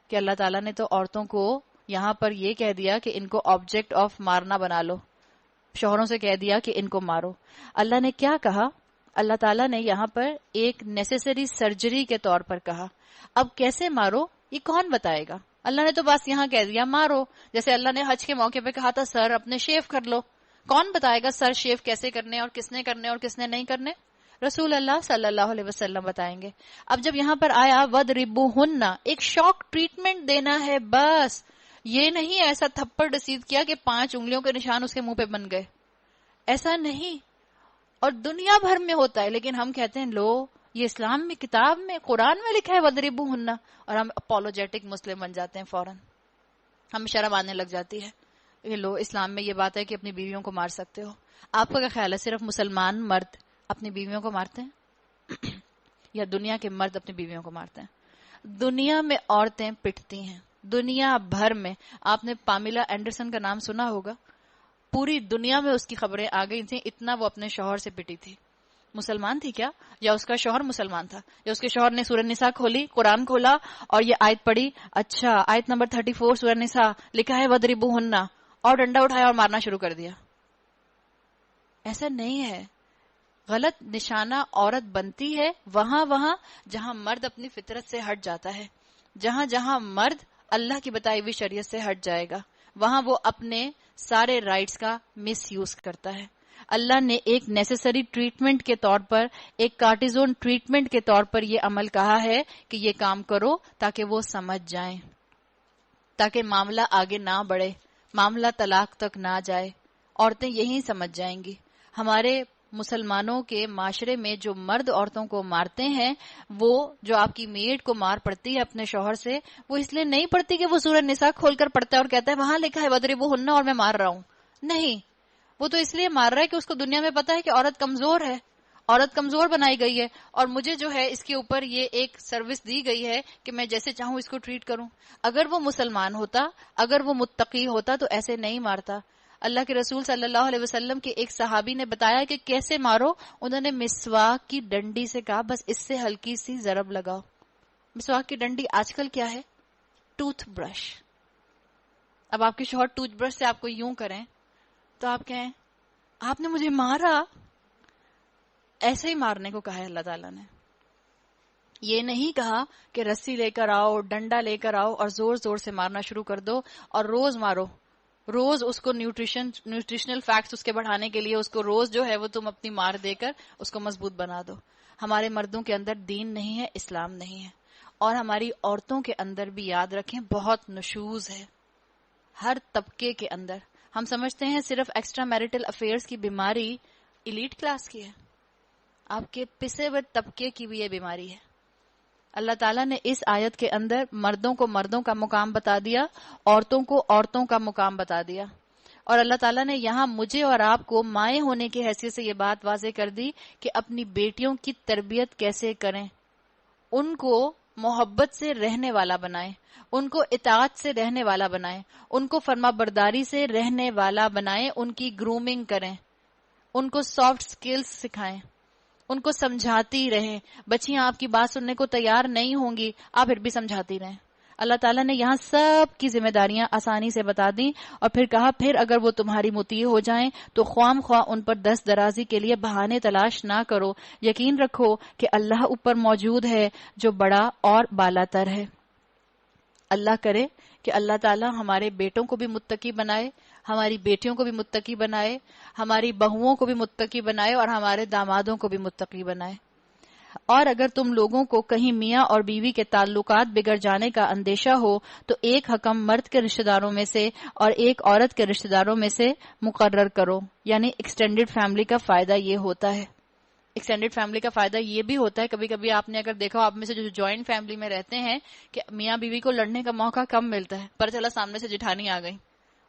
کہ اللہ تعالیٰ نے تو عورتوں کو یہاں پر یہ کہہ دیا کہ ان کو آبجیکٹ آف مارنا بنا لو, شوہروں سے کہہ دیا کہ ان کو مارو. اللہ نے کیا کہا؟ اللہ تعالیٰ نے یہاں پر ایک نیسیسری سرجری کے طور پر کہا. اب کیسے مارو یہ کون بتائے گا؟ اللہ نے تو بس یہاں کہہ دیا مارو, جیسے اللہ نے حج کے موقع پہ کہا تھا سر اپنے شیو کر لو. کون بتائے گا سر شیو کیسے کرنے اور کس نے کرنے اور کس نے نہیں کرنے؟ رسول اللہ صلی اللہ علیہ وسلم بتائیں گے. اب جب یہاں پر آیا وَاضْرِبُوهُنَّ, ایک شاک ٹریٹمنٹ دینا ہے بس, یہ نہیں ایسا تھپڑ رسید کیا کہ 5 انگلیوں کے نشان اس کے منہ پہ بن گئے, ایسا نہیں. اور دنیا بھر میں ہوتا ہے, لیکن ہم کہتے ہیں لو یہ اسلام میں کتاب میں قرآن میں لکھا ہے وَاضْرِبُوهُنَّ, اور ہم اپولوجیٹک مسلم بن جاتے ہیں فوراً, ہم شرم آنے لگ جاتی ہے. یہ لو اسلام میں یہ بات ہے کہ اپنی بیویوں کو مار سکتے ہو. آپ کا کیا خیال ہے, صرف مسلمان مرد اپنی بیویوں کو مارتے ہیں یا دنیا کے مرد اپنی بیویوں کو مارتے ہیں؟ دنیا میں عورتیں پٹتی ہیں, دنیا بھر میں. آپ نے پامیلا اینڈرسن کا نام سنا ہوگا, پوری دنیا میں اس کی خبریں آ گئی تھیں, اتنا وہ اپنے شوہر سے پٹی تھی. مسلمان تھی کیا, یا اس کا شوہر مسلمان تھا, یا اس کے شوہر نے سورہ نساء کھولی, قرآن کھولا اور یہ آیت پڑھی, اچھا آیت نمبر 34 سورہ نساء لکھا ہے وَاضْرِبُوهُنَّ, اور ڈنڈا اٹھایا اور مارنا شروع کر دیا. ایسا نہیں ہے. غلط نشانہ عورت بنتی ہے وہاں جہاں مرد اپنی فطرت سے ہٹ جاتا ہے, جہاں مرد اللہ کی بتائی ہوئی شریعت سے ہٹ جائے گا, وہاں وہ اپنے سارے رائٹس کا مس یوز کرتا ہے. اللہ نے ایک نیسیسری ٹریٹمنٹ کے طور پر, ایک کارٹیزون ٹریٹمنٹ کے طور پر یہ عمل کہا ہے کہ یہ کام کرو تاکہ وہ سمجھ جائیں, تاکہ معاملہ آگے نہ بڑھے, معاملہ طلاق تک نہ جائے. عورتیں یہی سمجھ جائیں گی. ہمارے مسلمانوں کے معاشرے میں جو مرد عورتوں کو مارتے ہیں, وہ جو آپ کی میڈ کو مار پڑتی ہے اپنے شوہر سے, وہ اس لیے نہیں پڑتی کہ وہ سورہ نساء کھول کر پڑھتا ہے اور کہتا ہے وہاں لکھا ہے وَاضْرِبُوهُنَّ اور میں مار رہا ہوں. نہیں, وہ تو اس لیے مار رہا ہے کہ اس کو دنیا میں پتا ہے کہ عورت کمزور ہے, عورت کمزور بنائی گئی ہے اور مجھے جو ہے اس کے اوپر یہ ایک سروس دی گئی ہے کہ میں جیسے چاہوں اس کو ٹریٹ کروں. اگر وہ مسلمان ہوتا, اگر وہ متقی ہوتا تو ایسے نہیں مارتا. اللہ کے رسول صلی اللہ علیہ وسلم کے ایک صحابی نے بتایا کہ کیسے مارو. انہوں نے مسواک کی ڈنڈی سے کہا بس اس سے ہلکی سی ضرب لگاؤ. مسواک کی ڈنڈی آج کل کیا ہے؟ Tooth brush. اب آپ کے شوہر ٹوتھ برش سے آپ کو یوں کریں تو آپ کہیں آپ نے مجھے مارا. ایسے ہی مارنے کو کہا ہے اللہ تعالیٰ نے. یہ نہیں کہا کہ رسی لے کر آؤ, ڈنڈا لے کر آؤ اور زور زور سے مارنا شروع کر دو اور روز مارو. روز اس کو نیوٹریشنل فیکٹس اس کے بڑھانے کے لیے اس کو روز جو ہے وہ تم اپنی مار دے کر اس کو مضبوط بنا دو. ہمارے مردوں کے اندر دین نہیں ہے, اسلام نہیں ہے. اور ہماری عورتوں کے اندر بھی یاد رکھیں بہت نشوز ہے ہر طبقے کے اندر. ہم سمجھتے ہیں صرف ایکسٹرا میریٹل افیئرس کی بیماری ایلیٹ کلاس کی ہے, آپ کے پسے ہوئے طبقے کی بھی یہ بیماری ہے. اللہ تعالیٰ نے اس آیت کے اندر مردوں کو مردوں کا مقام بتا دیا, عورتوں کو عورتوں کا مقام بتا دیا. اور اللہ تعالیٰ نے یہاں مجھے اور آپ کو مائیں ہونے کی حیثیت سے یہ بات واضح کر دی کہ اپنی بیٹیوں کی تربیت کیسے کریں. ان کو محبت سے رہنے والا بنائیں, ان کو اطاعت سے رہنے والا بنائیں, ان کو فرما برداری سے رہنے والا بنائیں, ان کی گرومنگ کریں, ان کو سافٹ سکلز سکھائیں, ان کو سمجھاتی رہیں. بچیاں آپ کی بات سننے کو تیار نہیں ہوں گی, آپ پھر بھی سمجھاتی رہیں. اللہ تعالیٰ نے یہاں سب کی ذمہ داریاں آسانی سے بتا دیں اور پھر کہا پھر اگر وہ تمہاری مطیع ہو جائیں تو خواہ خواہ ان پر دست درازی کے لیے بہانے تلاش نہ کرو. یقین رکھو کہ اللہ اوپر موجود ہے جو بڑا اور بالا تر ہے. اللہ کرے کہ اللہ تعالیٰ ہمارے بیٹوں کو بھی متقی بنائے, ہماری بیٹیوں کو بھی متقی بنائے, ہماری بہوؤں کو بھی متقی بنائے اور ہمارے دامادوں کو بھی متقی بنائے. اور اگر تم لوگوں کو کہیں میاں اور بیوی کے تعلقات بگڑ جانے کا اندیشہ ہو تو ایک حکم مرد کے رشتہ داروں میں سے اور ایک عورت کے رشتہ داروں میں سے مقرر کرو. یعنی ایکسٹینڈڈ فیملی کا فائدہ یہ ہوتا ہے. ایکسٹینڈڈ فیملی کا فائدہ یہ بھی ہوتا ہے, کبھی کبھی آپ نے اگر دیکھا آپ میں سے جو جوائنٹ فیملی میں رہتے ہیں کہ میاں بیوی کو لڑنے کا موقع کم ملتا ہے. پتہ چلا سامنے سے جٹھانی آ گئی,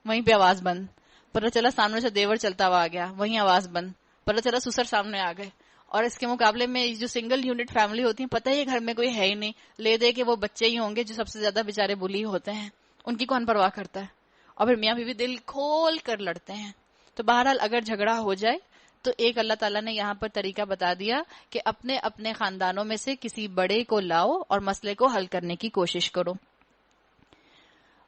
وہیں پہ آواز بند. پتہ چلا سامنے سے دیور چلتا ہوا آ گیا, وہیں آواز بند. پتہ چلا سسر سامنے آ گئے. اور اس کے مقابلے میں جو سنگل یونٹ فیملی ہوتی ہیں, پتہ ہی گھر میں کوئی ہے ہی نہیں, لے دے کے وہ بچے ہی ہوں گے جو سب سے زیادہ بیچارے بلی ہوتے ہیں, ان کی کون پرواہ کرتا ہے. اور پھر میاں بیوی دل کھول کر لڑتے ہیں. تو بہرحال اگر جھگڑا ہو جائے تو ایک اللہ تعالیٰ نے یہاں پر طریقہ بتا دیا کہ اپنے اپنے خاندانوں میں سے کسی بڑے کو لاؤ اور مسئلے کو حل کرنے کی کوشش کرو.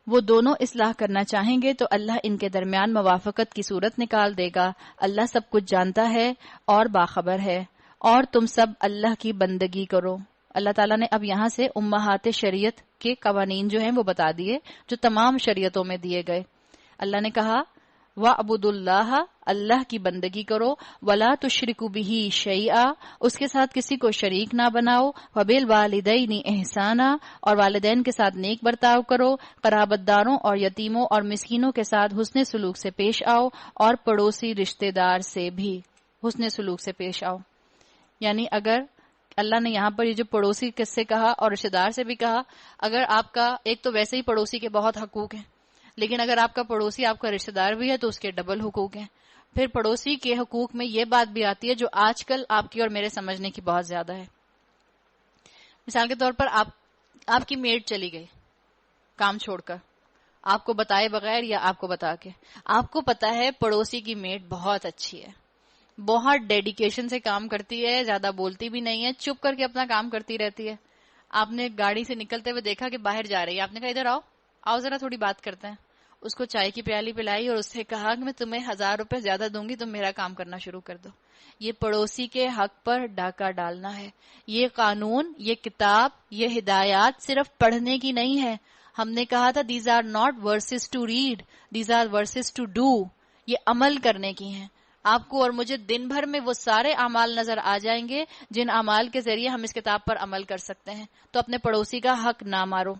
وہ دونوں اصلاح کرنا چاہیں گے تو اللہ ان کے درمیان موافقت کی صورت نکال دے گا. اللہ سب کچھ جانتا ہے اور باخبر ہے. اور تم سب اللہ کی بندگی کرو. اللہ تعالیٰ نے اب یہاں سے امہات شریعت کے قوانین جو ہیں وہ بتا دیے جو تمام شریعتوں میں دیے گئے. اللہ نے کہا وَاعْبُدُوا اللَّهَ, اللہ کی بندگی کرو, وَلَا تُشْرِكُوا بِهِ شَيْئًا, اس کے ساتھ کسی کو شریک نہ بناؤ, وَبِالْوَالِدَيْنِ إِحْسَانًا, اور والدین کے ساتھ نیک برتاؤ کرو, قرابت داروں اور یتیموں اور مسکینوں کے ساتھ حسن سلوک سے پیش آؤ, اور پڑوسی رشتہ دار سے بھی حسن سلوک سے پیش آؤ. یعنی اگر اللہ نے یہاں پر یہ جو پڑوسی کس سے کہا اور رشتہ دار سے بھی کہا, اگر آپ کا ایک تو ویسے ہی پڑوسی کے بہت حقوق ہیں, لیکن اگر آپ کا پڑوسی آپ کا رشتہ دار بھی ہے تو اس کے ڈبل حقوق ہیں. پھر پڑوسی کے حقوق میں یہ بات بھی آتی ہے جو آج کل آپ کی اور میرے سمجھنے کی بہت زیادہ ہے. مثال کے طور پر آپ کی میڈ چلی گئی کام چھوڑ کر, آپ کو بتائے بغیر یا آپ کو بتا کے. آپ کو پتا ہے پڑوسی کی میڈ بہت اچھی ہے, بہت ڈیڈیکیشن سے کام کرتی ہے, زیادہ بولتی بھی نہیں ہے, چپ کر کے اپنا کام کرتی رہتی ہے. آپ نے گاڑی سے نکلتے ہوئے دیکھا کہ باہر جا رہی ہے, آپ نے کہا ادھر آؤ ذرا تھوڑی بات کرتے ہیں. اس کو چائے کی پیالی پلائی اور اس سے کہا کہ میں تمہیں 1000 روپے زیادہ دوں گی, تم میرا کام کرنا شروع کر دو. یہ پڑوسی کے حق پر ڈاکہ ڈالنا ہے. یہ قانون, یہ کتاب, یہ ہدایات صرف پڑھنے کی نہیں ہے. ہم نے کہا تھا these are not verses to read, these are verses to do. یہ عمل کرنے کی ہیں. آپ کو اور مجھے دن بھر میں وہ سارے اعمال نظر آ جائیں گے جن اعمال کے ذریعے ہم اس کتاب پر عمل کر سکتے ہیں. تو اپنے پڑوسی کا حق نہ مارو.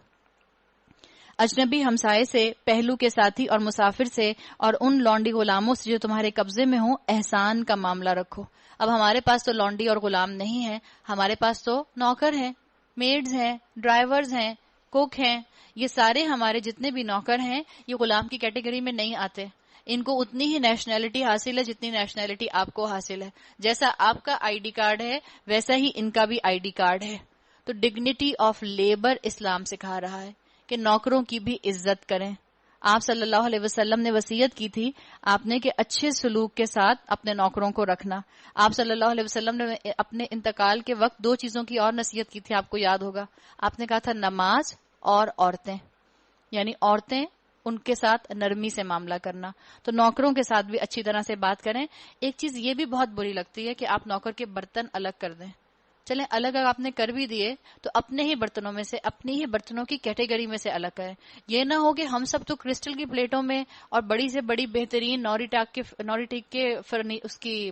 اجنبی ہمسائے سے, پہلو کے ساتھی اور مسافر سے, اور ان لونڈی غلاموں سے جو تمہارے قبضے میں ہوں احسان کا معاملہ رکھو. اب ہمارے پاس تو لونڈی اور غلام نہیں ہیں, ہمارے پاس تو نوکر ہیں, میڈز ہیں, ڈرائیورز ہیں, کوک ہیں. یہ سارے ہمارے جتنے بھی نوکر ہیں یہ غلام کی کیٹیگری میں نہیں آتے. ان کو اتنی ہی نیشنلٹی حاصل ہے جتنی نیشنلٹی آپ کو حاصل ہے. جیسا آپ کا آئی ڈی کارڈ ہے ویسا ہی ان کا بھی آئی ڈی کارڈ ہے. تو ڈگنیٹی آف لیبر اسلام سکھا رہا ہے کہ نوکروں کی بھی عزت کریں. آپ صلی اللہ علیہ وسلم نے وصیت کی تھی آپ نے کہ اچھے سلوک کے ساتھ اپنے نوکروں کو رکھنا. آپ صلی اللہ علیہ وسلم نے اپنے انتقال کے وقت 2 چیزوں کی اور نصیحت کی تھی, آپ کو یاد ہوگا. آپ نے کہا تھا نماز اور عورتیں, یعنی عورتیں ان کے ساتھ نرمی سے معاملہ کرنا. تو نوکروں کے ساتھ بھی اچھی طرح سے بات کریں. ایک چیز یہ بھی بہت بری لگتی ہے کہ آپ نوکر کے برتن الگ کر دیں. چلیں الگ اگر آپ نے کر بھی دیے تو اپنے ہی برتنوں میں سے, اپنی ہی برتنوں کی کیٹیگری میں سے الگ کریں. یہ نہ ہو کہ ہم سب تو کرسٹل کی پلیٹوں میں اور بڑی سے بڑی بہترین نوریٹیک کے اس کی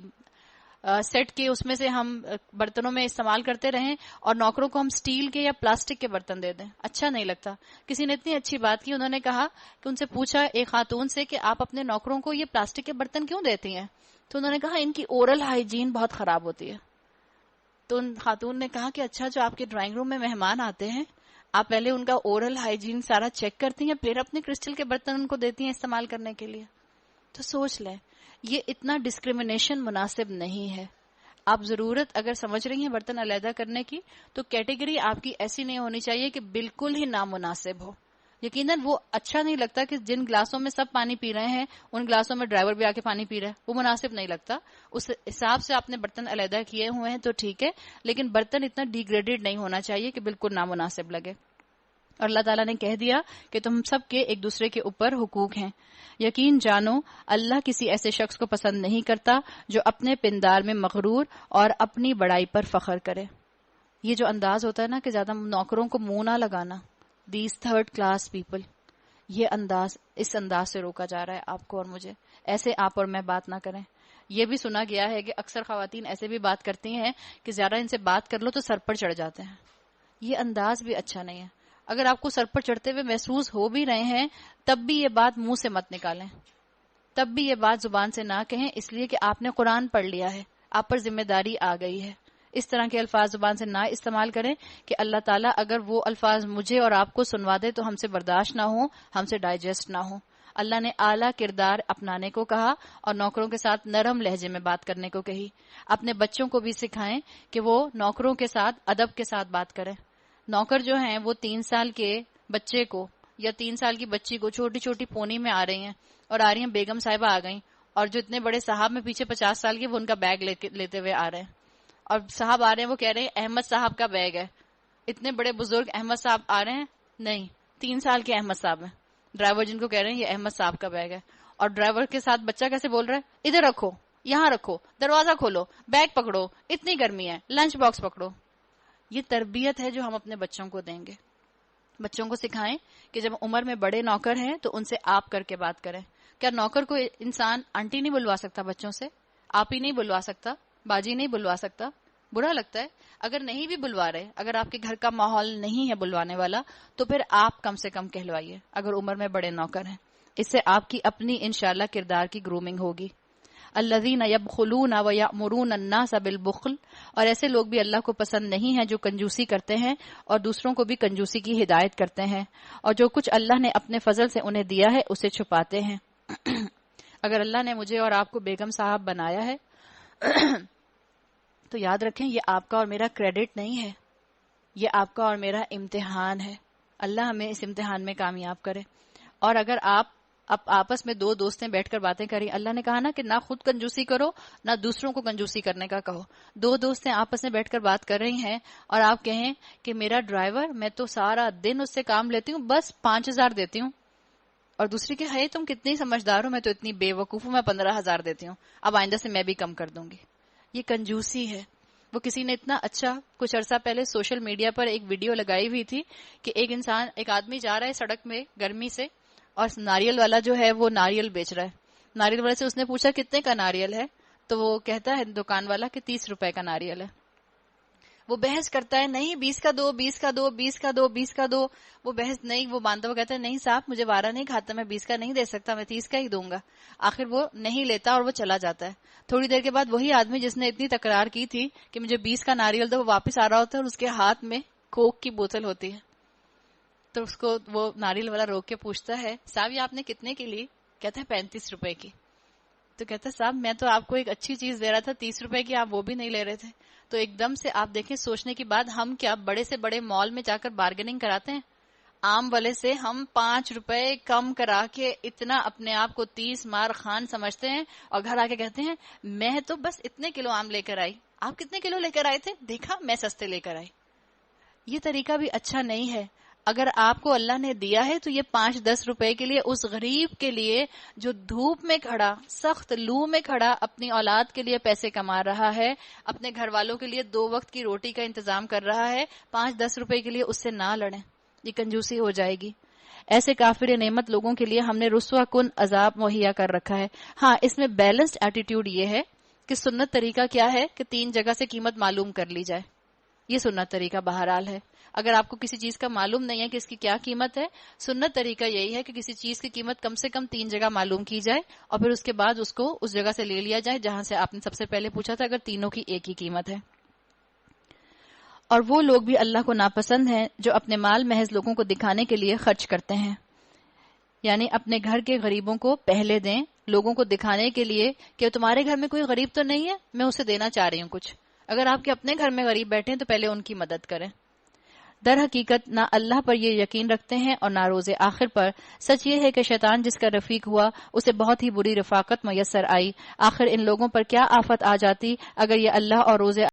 سیٹ کے اس میں سے ہم برتنوں میں استعمال کرتے رہیں اور نوکروں کو ہم سٹیل کے یا پلاسٹک کے برتن دے دیں. اچھا نہیں لگتا. کسی نے اتنی اچھی بات کی, انہوں نے کہا کہ ان سے پوچھا ایک خاتون سے کہ آپ اپنے نوکروں کو یہ پلاسٹک کے برتن کیوں دیتی ہیں؟ تو انہوں نے کہا ان کی اورل ہائیجین بہت خراب ہوتی ہے. تو ان خاتون نے کہا کہ اچھا, جو آپ کے ڈرائنگ روم میں مہمان آتے ہیں آپ پہلے ان کا اورل ہائیجین سارا چیک کرتی ہیں پھر اپنے کرسٹل کے برتن ان کو دیتی ہیں استعمال کرنے کے لیے. تو سوچ لیں یہ اتنا ڈسکریمنیشن مناسب نہیں ہے. آپ ضرورت اگر سمجھ رہی ہیں برتن علیحدہ کرنے کی تو کیٹیگری آپ کی ایسی نہیں ہونی چاہیے کہ بالکل ہی نامناسب ہو. یقیناً وہ اچھا نہیں لگتا کہ جن گلاسوں میں سب پانی پی رہے ہیں ان گلاسوں میں ڈرائیور بھی آ کے پانی پی رہا ہے, وہ مناسب نہیں لگتا. اس حساب سے آپ نے برتن علیحدہ کیے ہوئے ہیں تو ٹھیک ہے, لیکن برتن اتنا ڈیگریڈیڈ نہیں ہونا چاہیے کہ بالکل نامناسب لگے. اور اللہ تعالیٰ نے کہہ دیا کہ تم سب کے ایک دوسرے کے اوپر حقوق ہیں. یقین جانو اللہ کسی ایسے شخص کو پسند نہیں کرتا جو اپنے پندار میں مغرور اور اپنی بڑائی پر فخر کرے. یہ جو انداز ہوتا ہے نا کہ زیادہ نوکروں کو منہ نہ لگانا, دیز تھرڈ کلاس پیپل, یہ انداز, اس انداز سے روکا جا رہا ہے آپ کو اور مجھے. ایسے آپ اور میں بات نہ کریں. یہ بھی سنا گیا ہے کہ اکثر خواتین ایسے بھی بات کرتی ہیں کہ زیادہ ان سے بات کر لو تو سر پر چڑھ جاتے ہیں. یہ انداز بھی اچھا نہیں ہے. اگر آپ کو سر پر چڑھتے ہوئے محسوس ہو بھی رہے ہیں تب بھی یہ بات منہ سے مت نکالیں, تب بھی یہ بات زبان سے نہ کہیں, اس لیے کہ آپ نے قرآن پڑھ لیا ہے, آپ پر ذمہ داری آ گئی ہے. اس طرح کے الفاظ زبان سے نہ استعمال کریں کہ اللہ تعالیٰ اگر وہ الفاظ مجھے اور آپ کو سنوا دے تو ہم سے برداشت نہ ہو, ہم سے ڈائجسٹ نہ ہو. اللہ نے اعلیٰ کردار اپنانے کو کہا اور نوکروں کے ساتھ نرم لہجے میں بات کرنے کو کہی. اپنے بچوں کو بھی سکھائیں کہ وہ نوکروں کے ساتھ ادب کے ساتھ بات کریں. نوکر جو ہیں وہ 3 سال کے بچے کو یا 3 سال کی بچی کو چھوٹی چھوٹی پونی میں آ رہی ہیں اور آ رہی ہیں بیگم صاحبہ آ گئیں, اور جو اتنے بڑے صاحب میں پیچھے 50 سال کے وہ ان کا بیگ لیتے ہوئے آ رہے ہیں, اور صاحب آ رہے ہیں وہ کہہ رہے ہیں احمد صاحب کا بیگ ہے. اتنے بڑے بزرگ احمد صاحب آ رہے ہیں, نہیں 3 سال کے احمد صاحب ہیں. ڈرائیور جن کو کہہ رہے ہیں یہ احمد صاحب کا بیگ ہے, اور ڈرائیور کے ساتھ بچہ کیسے بول رہا ہے, ادھر رکھو, یہاں رکھو, دروازہ کھولو, بیگ پکڑو, اتنی گرمی ہے, لنچ باکس پکڑو. یہ تربیت ہے جو ہم اپنے بچوں کو دیں گے. بچوں کو سکھائیں کہ جب عمر میں بڑے نوکر ہیں تو ان سے آپ کر کے بات کریں. کیا نوکر کو انسان آنٹی نہیں بلوا سکتا, بچوں سے آپ ہی نہیں بلوا سکتا, باجی نہیں بلوا سکتا؟ برا لگتا ہے. اگر نہیں بھی بلوا رہے, اگر آپ کے گھر کا ماحول نہیں ہے بلوانے والا تو پھر آپ کم سے کم کہلوائیے اگر عمر میں بڑے نوکر ہیں. اس سے آپ کی اپنی انشاءاللہ کردار کی گرومنگ ہوگی. الذین یبخلون ویأمرون الناس بالبخل, اور ایسے لوگ بھی اللہ کو پسند نہیں ہیں جو کنجوسی کرتے ہیں اور دوسروں کو بھی کنجوسی کی ہدایت کرتے ہیں, اور جو کچھ اللہ نے اپنے فضل سے انہیں دیا ہے اسے چھپاتے ہیں. اگر اللہ نے مجھے اور آپ کو بیگم صاحب بنایا ہے تو یاد رکھیں یہ آپ کا اور میرا کریڈٹ نہیں ہے, یہ آپ کا اور میرا امتحان ہے. اللہ ہمیں اس امتحان میں کامیاب کرے. اور اگر آپ آپس میں 2 دوستیں بیٹھ کر باتیں کریں, اللہ نے کہا نا کہ نہ خود کنجوسی کرو نہ دوسروں کو کنجوسی کرنے کا کہو. 2 دوستیں آپس میں بیٹھ کر بات کر رہی ہیں اور آپ کہیں کہ میرا ڈرائیور, میں تو سارا دن اس سے کام لیتی ہوں, بس 5000 دیتی ہوں, اور دوسری کہ ہے تم کتنی سمجھدار ہو, میں تو اتنی بے وقوف ہوں, میں 15000 دیتی ہوں, اب آئندہ سے میں بھی کم کر دوں گی. یہ کنجوسی ہے. وہ کسی نے اتنا اچھا کچھ عرصہ پہلے سوشل میڈیا پر ایک ویڈیو لگائی ہوئی تھی کہ ایک آدمی جا رہا ہے سڑک میں گرمی سے, اور ناریل والا جو ہے وہ ناریل بیچ رہا ہے. ناریل والے سے اس نے پوچھا کتنے کا ناریل ہے, تو وہ کہتا ہے دکان والا کہ 30 روپے کا ناریل ہے. وہ بحث کرتا ہے نہیں 20 کا دو, 20 کا دو, 20 کا دو, 20 کا دو. وہ بحث نہیں, وہ باندھا, وہ کہتا ہے نہیں صاحب مجھے وارا نہیں کھاتا, میں 20 کا نہیں دے سکتا, میں 30 کا ہی دوں گا. آخر وہ نہیں لیتا اور وہ چلا جاتا ہے. تھوڑی دیر کے بعد وہی آدمی جس نے اتنی تکرار کی تھی کہ مجھے 20 کا ناریل دو, وہ واپس آ رہا ہوتا ہے اور اس کے ہاتھ میں کوک کی بوتل ہوتی ہے. تو اس کو وہ ناریل والا روک کے پوچھتا ہے صاحب یہ آپ نے کتنے کی لی؟ کہتے ہیں 35 روپے کی. تو کہتا ہے صاحب میں تو آپ کو ایک اچھی چیز دے رہا تھا 30 روپے کی, آپ وہ بھی نہیں لے رہے تھے. تو ایک دم سے آپ دیکھیں سوچنے کی بات, ہم کیا بڑے سے بڑے مال میں جا کر بارگیننگ کراتے ہیں؟ عام والے سے ہم 5 روپے کم کرا کے اتنا اپنے آپ کو 30 مار خان سمجھتے ہیں, اور گھر آ کے کہتے ہیں میں تو بس اتنے کلو آم لے کر آئی. آپ کتنے کلو لے کر آئے تھے؟ دیکھا میں سستے لے کر آئی. یہ طریقہ بھی اچھا نہیں ہے. اگر آپ کو اللہ نے دیا ہے تو یہ 5-10 روپے کے لیے اس غریب کے لیے جو دھوپ میں کھڑا, سخت لو میں کھڑا, اپنی اولاد کے لیے پیسے کما رہا ہے, اپنے گھر والوں کے لیے 2 وقت کی روٹی کا انتظام کر رہا ہے, 5-10 روپے کے لیے اس سے نہ لڑیں, یہ کنجوسی ہو جائے گی. ایسے کافر نعمت لوگوں کے لیے ہم نے رسوا کن عذاب مہیا کر رکھا ہے. ہاں, اس میں بیلنسڈ ایٹیٹیوڈ یہ ہے کہ سنت طریقہ کیا ہے کہ 3 جگہ سے قیمت معلوم کر لی جائے. یہ سنت طریقہ بہرحال ہے. اگر آپ کو کسی چیز کا معلوم نہیں ہے کہ اس کی کیا قیمت ہے, سنت طریقہ یہی ہے کہ کسی چیز کی قیمت کم سے کم 3 جگہ معلوم کی جائے, اور پھر اس کے بعد اس کو اس جگہ سے لے لیا جائے جہاں سے آپ نے سب سے پہلے پوچھا تھا, اگر تینوں کی ایک ہی قیمت ہے. اور وہ لوگ بھی اللہ کو ناپسند ہیں جو اپنے مال محض لوگوں کو دکھانے کے لیے خرچ کرتے ہیں. یعنی اپنے گھر کے غریبوں کو پہلے دیں, لوگوں کو دکھانے کے لیے کہ تمہارے گھر میں کوئی غریب تو نہیں ہے, میں اسے دینا چاہ رہی ہوں کچھ. اگر آپ کے اپنے گھر میں غریب بیٹھے ہیں تو پہلے ان کی مدد کریں. در حقیقت نہ اللہ پر یہ یقین رکھتے ہیں اور نہ روز آخر پر. سچ یہ ہے کہ شیطان جس کا رفیق ہوا اسے بہت ہی بری رفاقت میسر آئی. آخر ان لوگوں پر کیا آفت آ جاتی اگر یہ اللہ اور روز